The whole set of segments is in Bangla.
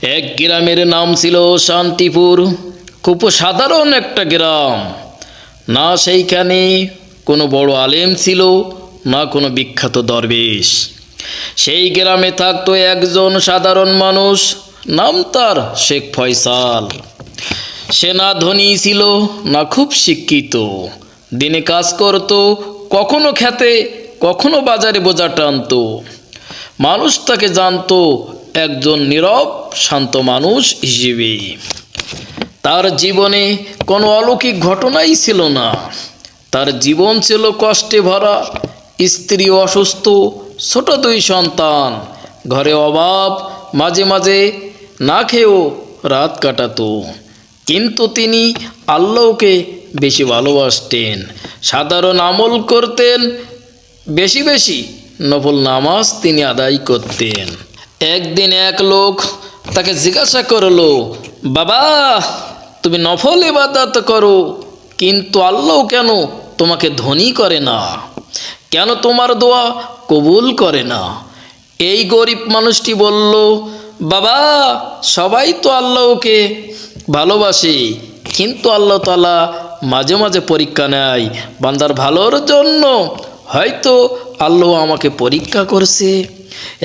এক গ্রামের নাম ছিল শান্তিপুর। খুব সাধারণ একটা গ্রাম। না সেইখানে কোনো বড় আলেম ছিল, না কোনো বিখ্যাত দরবেশ। সেই গ্রামে থাকতো একজন সাধারণ মানুষ, নাম তার শেখ ফয়সাল। সে না ধনী ছিল, না খুব শিক্ষিত। দিনে কাজ করত, কখনো খেতে, কখনো বাজারে বোঝা টানতো। মানুষ তাকে জানতো একজন নীরব শান্ত মানুষ হিসেবে। তার জীবনে কোনো অলৌকিক ঘটনাই ছিল না। তার জীবন ছিল কষ্টে ভরা। স্ত্রী অসুস্থ, ছোট দুই সন্তান, ঘরে অভাব, মাঝে মাঝে না খেয়েও রাত কাটাতো। কিন্তু তিনি আল্লাহকে বেশি ভালোবাসতেন, সাধারণ আমল করতেন, বেশি বেশি নফল নামাজ তিনি আদায় করতেন। একদিন এক লোক তাকে জিজ্ঞাসা করলো, বাবা, তুমি নফল ইবাদত করো, কিন্তু আল্লাহ কেন তোমাকে ধনী করে না? কেন তোমার দোয়া কবুল করে না? এই গরিব মানুষটি বলল, বাবা, সবাই তো আল্লাহকে ভালোবাসে, কিন্তু আল্লাহ তাআলা মাঝে মাঝে পরীক্ষা নেয় বান্দার ভালোর জন্য। হয়তো আল্লাহ আমাকে পরীক্ষা করছে।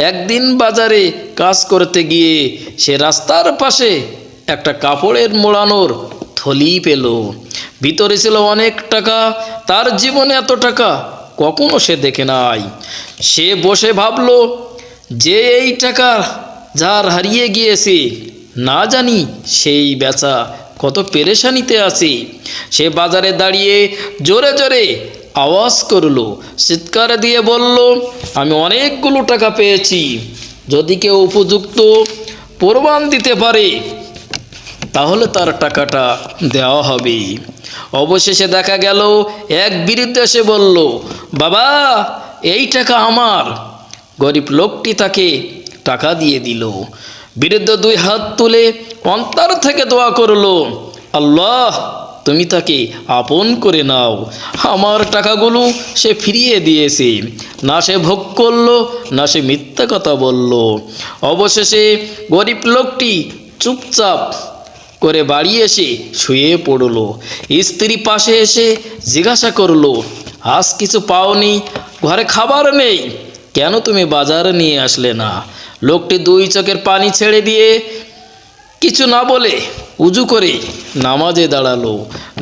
একদিন বাজারে কাজ করতে গিয়ে সে রাস্তার পাশে একটা কাপড়ের মোড়ানোর থলি পেল। ভিতরে ছিল অনেক টাকা। তার জীবনে এত টাকা কখনো সে দেখে নাই। সে বসে ভাবল, যে এই টাকা যার হারিয়ে গিয়েছে, না জানি সেই বেচা কত পেরেশানিতে আছে। সে বাজারে দাঁড়িয়ে জোরে জোরে আওয়াজ করলো, চিৎকার দিয়ে বলল, আমি অনেকগুলো টাকা পেয়েছি। যদি কেউ উপযুক্ত প্রমাণ দিতে পারে তাহলে তার টাকাটা দেওয়া হবে। অবশেষে দেখা গেল এক বৃদ্ধ এসে বলল, বাবা, এই টাকা আমার। গরিব লোকটি তাকে টাকা দিয়ে দিল। বৃদ্ধ দুই হাত তুলে অন্তর থেকে দোয়া করলো, আল্লাহ, তুমি তাকে আপন করে নাও। আমার টাকাগুলো সে ফিরিয়ে দিয়েছে। না সে ভোগ করলো, না সে মিথ্যা কথা বলল। অবশেষে গরিব লোকটি চুপচাপ করে বাড়ি এসে শুয়ে পড়ল। স্ত্রী পাশে এসে জিজ্ঞাসা করলো, আজ কিছু পাওনি? ঘরে খাবার নেই, কেন তুমি বাজার নিয়ে আসলে না? লোকটি দুই চোখের পানি ছেড়ে দিয়ে কিছু না বলে উজু করে নামাজে দাঁড়ালো।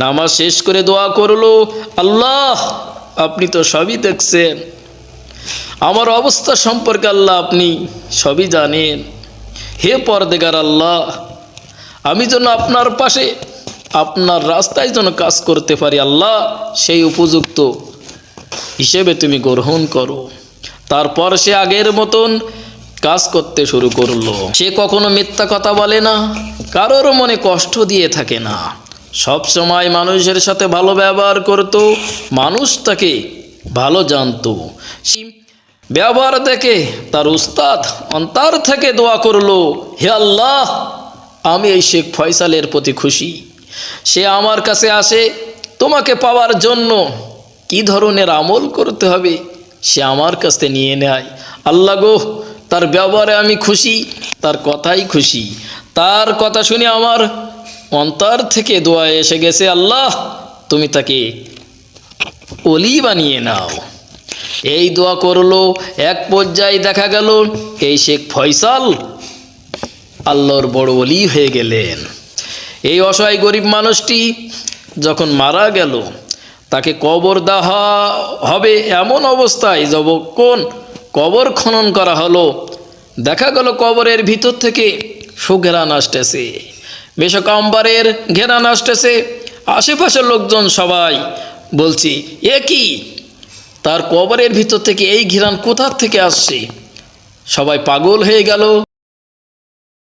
নামাজ শেষ করে দোয়া করলো, আল্লাহ, আপনি তো সবই দেখছেন। আমার অবস্থা সম্পর্কে আল্লাহ আপনি সবই জানেন। হে পরদেগার আল্লাহ, আমি যেন আপনার পাশে, আপনার রাস্তায় যেন কাজ করতে পারি, আল্লাহ সেই উপযুক্ত হিসেবে তুমি গ্রহণ করো। তারপর সে আগের মতন কাজ করতে শুরু করলো। সে কখনো মিথ্যা কথা বলে না, কারোর মনে কষ্ট দিয়ে থাকে না, সব সময় মানুষের সাথে ভালো ব্যবহার করত। মানুষ তাকে ভালো জানতো। ব্যবহার দেখে তার উস্তাদ অন্তর থেকে দোয়া করলো, হে আল্লাহ, আমি এই শেখ ফয়সালের প্রতি খুশি। সে আমার কাছে আসে তোমাকে পাওয়ার জন্য। কি ধরনের আমল করতে হবে সে আমার কাছে নিয়ে নেয়। আল্লাহ গো, তার ব্যবহারে আমি খুশি, তার কথাই খুশি। তার কথা শুনে আমার অন্তর থেকে দোয়া এসে গেছে, আল্লাহ, তুমি তাকে ওলি বানিয়ে নাও। এই দোয়া করলো। এক পর্যায়ে দেখা গেল এই শেখ ফয়সাল আল্লাহর বড় ওলি হয়ে গেলেন। এই অসহায় গরিব মানুষটি যখন মারা গেল, তাকে কবর দেওয়া হবে এমন অবস্থায় যখন কবর খনন করা হলো, দেখা গেল কবরের ভিতর থেকে সুঘেরান আসতেছে, মেশক আম্বারের ঘেরান আসতেছে। আশেপাশের লোকজন সবাই বলছে, এ কি? তার কবরের ভিতর থেকে এই ঘেরান কোথা থেকে আসছে? সবাই পাগল হয়ে গেল।